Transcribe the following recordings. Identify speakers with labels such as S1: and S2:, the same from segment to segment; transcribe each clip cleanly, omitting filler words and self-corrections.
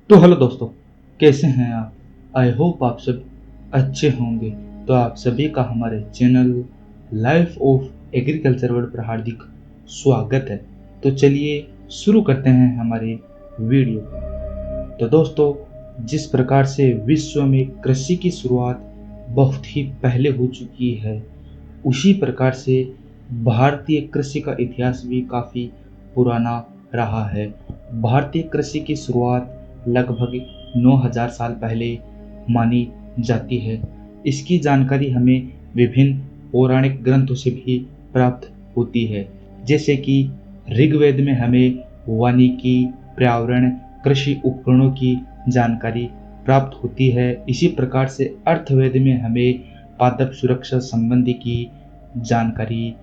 S1: तो हेलो दोस्तों, कैसे हैं आप? आई होप आप सब अच्छे होंगे। तो आप सभी का हमारे channel life of agriculture world पर हार्दिक स्वागत है। तो चलिए शुरू करते हैं हमारे वीडियो। तो दोस्तों, जिस प्रकार से विश्व में कृषि की शुरुआत बहुत ही पहले हो चुकी है, उसी प्रकार से भारतीय कृषि का इतिहास भी काफ़ी पुराना रहा है। भारतीय कृषि की शुरुआत लगभग 9000 साल पहले मानी जाती है। इसकी जानकारी हमें विभिन्न पौराणिक ग्रंथों से भी प्राप्त होती है, जैसे कि ऋग्वेद में हमें वानिकी, पर्यावरण, कृषि उपकरणों की जानकारी प्राप्त होती है। इसी प्रकार से अर्थवेद में हमें पादप सुरक्षा संबंधी की जानकारी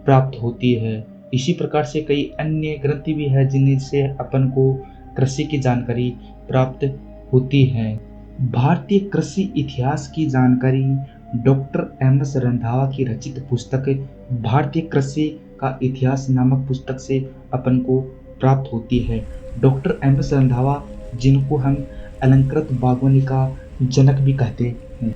S1: प्राप्त होती है। इसी प्रकार से कई अन्य ग्रंथ भी है जिनसे अपन को कृषि की जानकारी प्राप्त होती है। भारतीय कृषि इतिहास की जानकारी डॉक्टर एम.एस. रंधावा की रचित पुस्तक भारतीय कृषि का इतिहास नामक पुस्तक से अपन को प्राप्त होती है। Doctor MS. रंधावा, जिनको हम अलंकृत बागवानी का जनक भी कहते हैं।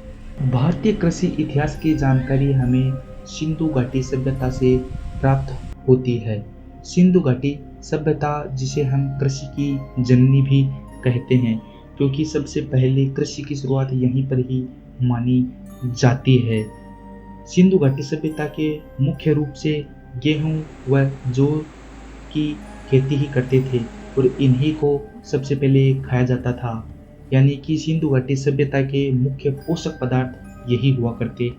S1: भारतीय कृषि इतिहास की जानकारी हमें सिंधु घाटी सभ्यता से प्राप्त होती है। सिंधु घाटी सभ्यता, जिसे हम कृषि की जननी भी कहते हैं, क्योंकि सबसे पहले कृषि की शुरुआत यहीं पर ही मानी जाती है। सिंधु घाटी सभ्यता के मुख्य रूप से गेहूं व जौ की खेती ही करते थे और इन्हीं को सबसे पहले खाया जाता था। यानी कि सिंधु घाटी सभ्यता के मुख्य पोषक पदार्थ यही हुआ करते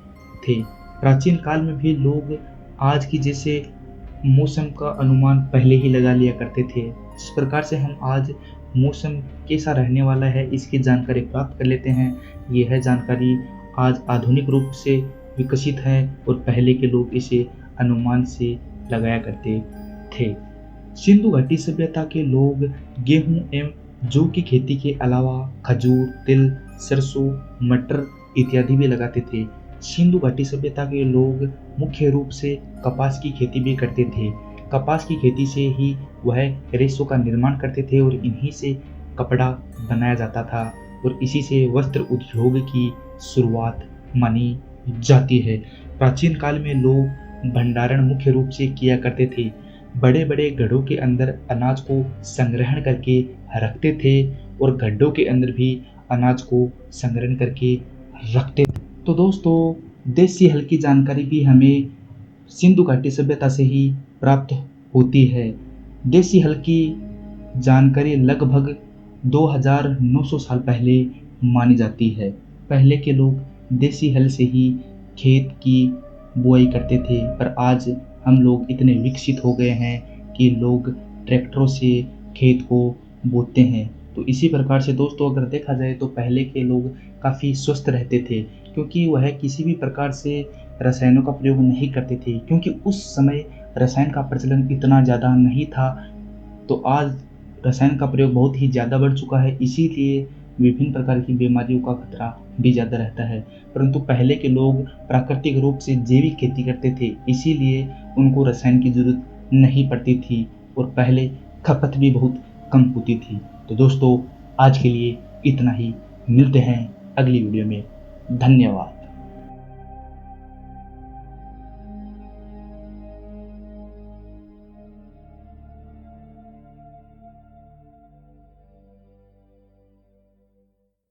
S1: थे। प्राचीन काल में भी लोग आज की जैसे मौसम का अनुमान पहले ही लगा लिया करते थे। जिस प्रकार से हम आज मौसम कैसा रहने वाला है इसकी जानकारी प्राप्त कर लेते हैं। यह जानकारी आज आधुनिक रूप से विकसित है और पहले के लोग इसे अनुमान से लगाया करते थे। सिंधु घाटी सभ्यता के लोग गेहूं एवं जौ की खेती के अलावा खजूर, तिल, सरसों, मटर इत्यादि भी लगाते थे। सिंधु घाटी सभ्यता के लोग मुख्य रूप से कपास की खेती भी करते थे। कपास की खेती से ही वह रेशों का निर्माण करते थे और इन्हीं से कपड़ा बनाया जाता था और इसी से वस्त्र उद्योग की शुरुआत मानी जाती है। प्राचीन काल में लोग भंडारण मुख्य रूप से किया करते थे। बड़े बड़े गड्ढों के अंदर अनाज को संग्रहण करके रखते थे और गड्ढों के अंदर भी अनाज को संग्रहण करके रखते थे। तो दोस्तों, देसी हल की जानकारी भी हमें सिंधु घाटी सभ्यता से ही प्राप्त होती है। देसी हल की जानकारी लगभग 2900 साल पहले मानी जाती है। पहले के लोग देसी हल से ही खेत की बुआई करते थे, पर आज हम लोग इतने विकसित हो गए हैं कि लोग ट्रैक्टरों से खेत को बोते हैं। तो इसी प्रकार से दोस्तों, अगर देखा जाए तो पहले के लोग काफ़ी स्वस्थ रहते थे, क्योंकि वह किसी भी प्रकार से रसायनों का प्रयोग नहीं करते थे, क्योंकि उस समय रसायन का प्रचलन इतना ज़्यादा नहीं था। तो आज रसायन का प्रयोग बहुत ही ज़्यादा बढ़ चुका है, इसीलिए विभिन्न प्रकार की बीमारियों का खतरा भी ज़्यादा रहता है। परंतु पहले के लोग प्राकृतिक रूप से जैविक खेती करते थे, इसीलिए उनको रसायन की जरूरत नहीं पड़ती थी और पहले खपत भी बहुत कम होती थी। तो दोस्तों, आज के लिए इतना ही। मिलते हैं अगली वीडियो में। धन्यवाद।